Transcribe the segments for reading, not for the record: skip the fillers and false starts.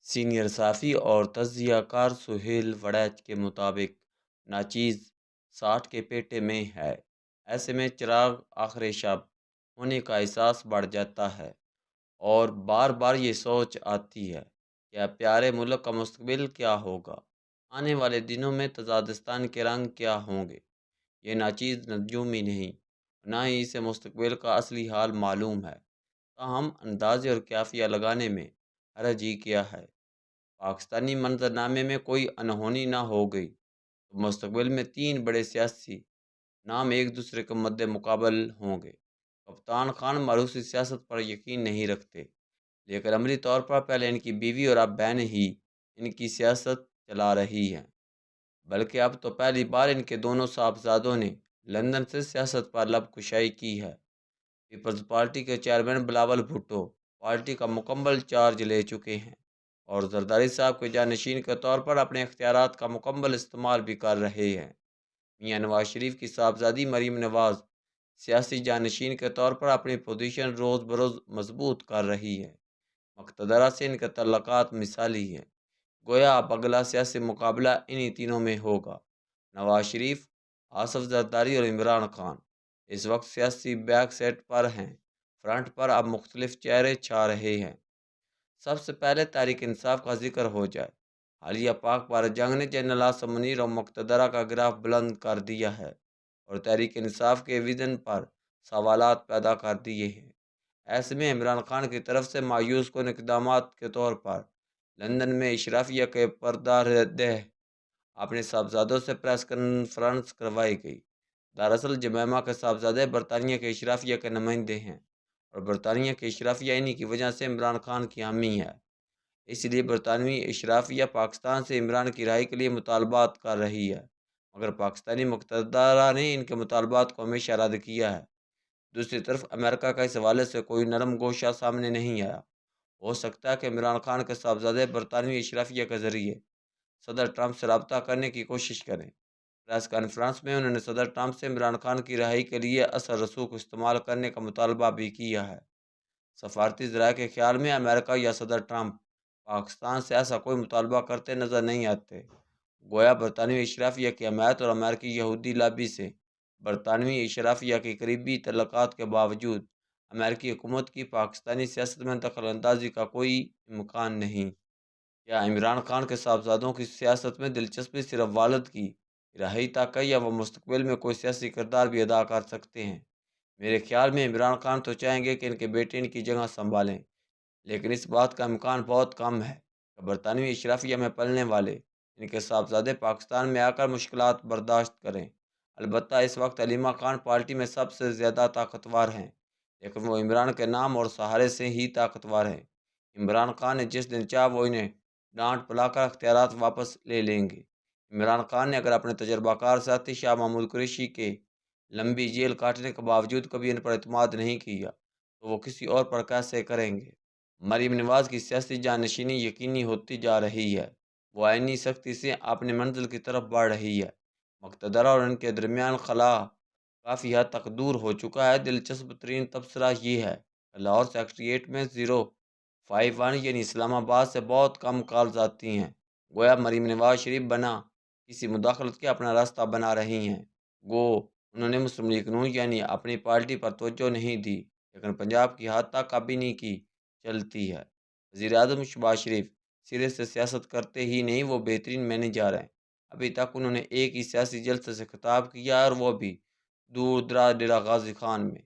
Senior صحافی اور تجزیہ کار سہیل وڑیچ کے مطابق ناچیز 60 کے پیٹے میں ہے۔ ایسے میں چراغ آخر شب ہونے کا احساس بڑھ جاتا ہے اور بار بار یہ سوچ آتی ہے کہ پیارے ملک کا مستقبل کیا ہوگا، آنے والے دنوں میں تاجکستان کے رنگ کیا ہوں گے۔ یہ ناچیز نجومی نہیں، نہ ہی اسے مستقبل کا اصلی حال معلوم ہے، تاہم اندازے اور قافیہ لگانے میں حرج ہی کیا ہے۔ پاکستانی منظرنامے میں کوئی انہونی نہ ہو گئی تو مستقبل میں تین بڑے سیاسی نام ایک دوسرے کے مد مقابل ہوں گے۔ کپتان خان ماروثی سیاست پر یقین نہیں رکھتے، لیکن عملی طور پر پہلے ان کی بیوی اور اب بہنیں ہی ان کی سیاست چلا رہی ہیں، بلکہ اب تو پہلی بار ان کے دونوں صاحبزادوں نے لندن سے سیاست پر لب کشائی کی ہے۔ پیپلز پارٹی کے چیئرمین بلاول بھٹو پارٹی کا مکمل چارج لے چکے ہیں اور زرداری صاحب کے جانشین کے طور پر اپنے اختیارات کا مکمل استعمال بھی کر رہے ہیں۔ میاں نواز شریف کی صاحبزادی مریم نواز سیاسی جانشین کے طور پر اپنی پوزیشن روز بروز مضبوط کر رہی ہے۔ مقتدرہ سے ان کے تعلقات مثالی ہیں، گویا اب اگلا سیاسی مقابلہ انہی تینوں میں ہوگا: نواز شریف، آصف زرداری اور عمران خان۔ اس وقت سیاسی بیک سیٹ پر ہیں، فرنٹ پر اب مختلف چہرے چھا رہے ہیں۔ سب سے پہلے تحریک انصاف کا ذکر ہو جائے۔ حالیہ پاک بھارت جنگ نے جنرل عاصم منیر اور مقتدرہ کا گراف بلند کر دیا ہے اور تحریک انصاف کے وژن پر سوالات پیدا کر دیے ہیں۔ ایسے میں عمران خان کی طرف سے مایوس کن اقدامات کے طور پر لندن میں اشرافیہ کے پردہ دہ اپنے صاحبزادوں سے پریس کانفرنس کروائی گئی۔ دراصل جمیمہ کے صاحبزادے برطانیہ کے اشرافیہ کے نمائندے ہیں اور برطانیہ کے اشرافیہ انہی کی وجہ سے عمران خان کی حامی ہے۔ اس لیے برطانوی اشرافیہ پاکستان سے عمران کی رہائی کے لیے مطالبات کر رہی ہے، مگر پاکستانی مقتدرہ نے ان کے مطالبات کو ہمیشہ رد کیا ہے۔ دوسری طرف امریکہ کا اس حوالے سے کوئی نرم گوشہ سامنے نہیں آیا۔ ہو سکتا ہے کہ عمران خان کے صاحبزادے برطانوی اشرافیہ کے ذریعے صدر ٹرمپ سے رابطہ کرنے کی کوشش کریں۔ پریس کانفرنس میں انہوں نے صدر ٹرمپ سے عمران خان کی رہائی کے لیے اثر رسوخ استعمال کرنے کا مطالبہ بھی کیا ہے۔ سفارتی ذرائع کے خیال میں امریکہ یا صدر ٹرمپ پاکستان سے ایسا کوئی مطالبہ کرتے نظر نہیں آتے، گویا برطانوی اشرافیہ کی حمایت اور امریکی یہودی لابی سے برطانوی اشرافیہ کی قریبی تعلقات کے باوجود امریکی حکومت کی پاکستانی سیاست میں دخل اندازی کا کوئی امکان نہیں۔ کیا عمران خان کے صاحبزادوں کی سیاست میں دلچسپی صرف والد کی رہائی تک ہے یا وہ مستقبل میں کوئی سیاسی کردار بھی ادا کر سکتے ہیں؟ میرے خیال میں عمران خان تو چاہیں گے کہ ان کے بیٹے ان کی جگہ سنبھالیں، لیکن اس بات کا امکان بہت کم ہے کہ برطانوی اشرافیہ میں پلنے والے ان کے صاحبزادے پاکستان میں آ کر مشکلات برداشت کریں۔ البتہ اس وقت علیمہ خان پارٹی میں سب سے زیادہ طاقتور ہیں، لیکن وہ عمران کے نام اور سہارے سے ہی طاقتور ہیں۔ عمران خان نے جس دن چاہ وہ انہیں ڈانٹ پلا کر اختیارات واپس لے لیں گے۔ عمران خان نے اگر اپنے تجربہ کار ساتھی شاہ محمود قریشی کے لمبی جیل کاٹنے کے باوجود کبھی ان پر اعتماد نہیں کیا تو وہ کسی اور پر کیسے کریں گے؟ مریم نواز کی سیاسی جانشینی یقینی ہوتی جا رہی ہے، وہ آئینی سختی سے اپنی منزل کی طرف بڑھ رہی ہے۔ مقتدرہ اور ان کے درمیان خلا کافی حد تک دور ہو چکا ہے۔ دلچسپ ترین تبصرہ یہ ہے کہ لاہور سیکریٹریٹ میں 051 یعنی اسلام آباد سے بہت کم کالز آتی ہیں، گویا مریم نواز شریف بنا کسی مداخلت کے اپنا راستہ بنا رہی ہیں۔ گو انہوں نے مسلم لیگ نون یعنی اپنی پارٹی پر توجہ نہیں دی، لیکن پنجاب کی حد تک اب انہی کی چلتی ہے۔ وزیر اعظم شہباز شریف سرے سے سیاست کرتے ہی نہیں، وہ بہترین مینیجر ہیں۔ ابھی تک انہوں نے ایک ہی سیاسی جلسے سے خطاب کیا ہے اور وہ بھی دور دراز ڈیرہ غازی خان میں۔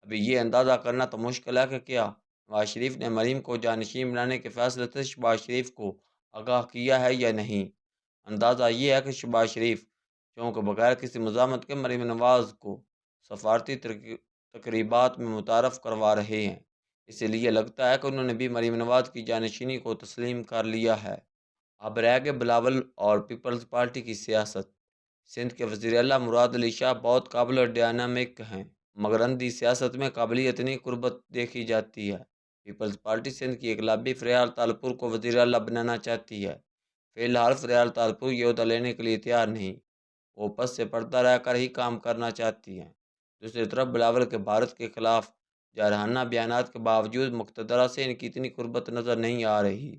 ابھی یہ اندازہ کرنا تو مشکل ہے کہ کیا نواز شریف نے مریم کو جانشین بنانے کے فیصلے سے شہباز شریف کو آگاہ کیا ہے یا نہیں۔ اندازہ یہ ہے کہ شہباز شریف چونکہ بغیر کسی مزاحمت کے مریم نواز کو سفارتی تقریبات میں متعارف کروا رہے ہیں، اسی لیے لگتا ہے کہ انہوں نے بھی مریم نواز کی جانشینی کو تسلیم کر لیا ہے۔ اب رہ گئے بلاول اور پیپلز پارٹی کی سیاست۔ سندھ کے وزیر اعلیٰ مراد علی شاہ بہت قابل اور ڈائنامک ہیں، مگر اندھی سیاست میں قابلیت نہیں قربت دیکھی جاتی ہے۔ پیپلز پارٹی سندھ کی ایک لابی فریال تالپور کو وزیر اعلیٰ بنانا چاہتی ہے۔ فی الحال فریال تالپور یہ عہدہ لینے کے لیے تیار نہیں، وہ پس سے پردہ رہ کر ہی کام کرنا چاہتی ہیں۔ دوسری طرف بلاول کے بھارت کے خلاف جارحانہ بیانات کے باوجود مقتدرہ سے ان کی اتنی قربت نظر نہیں آ رہی۔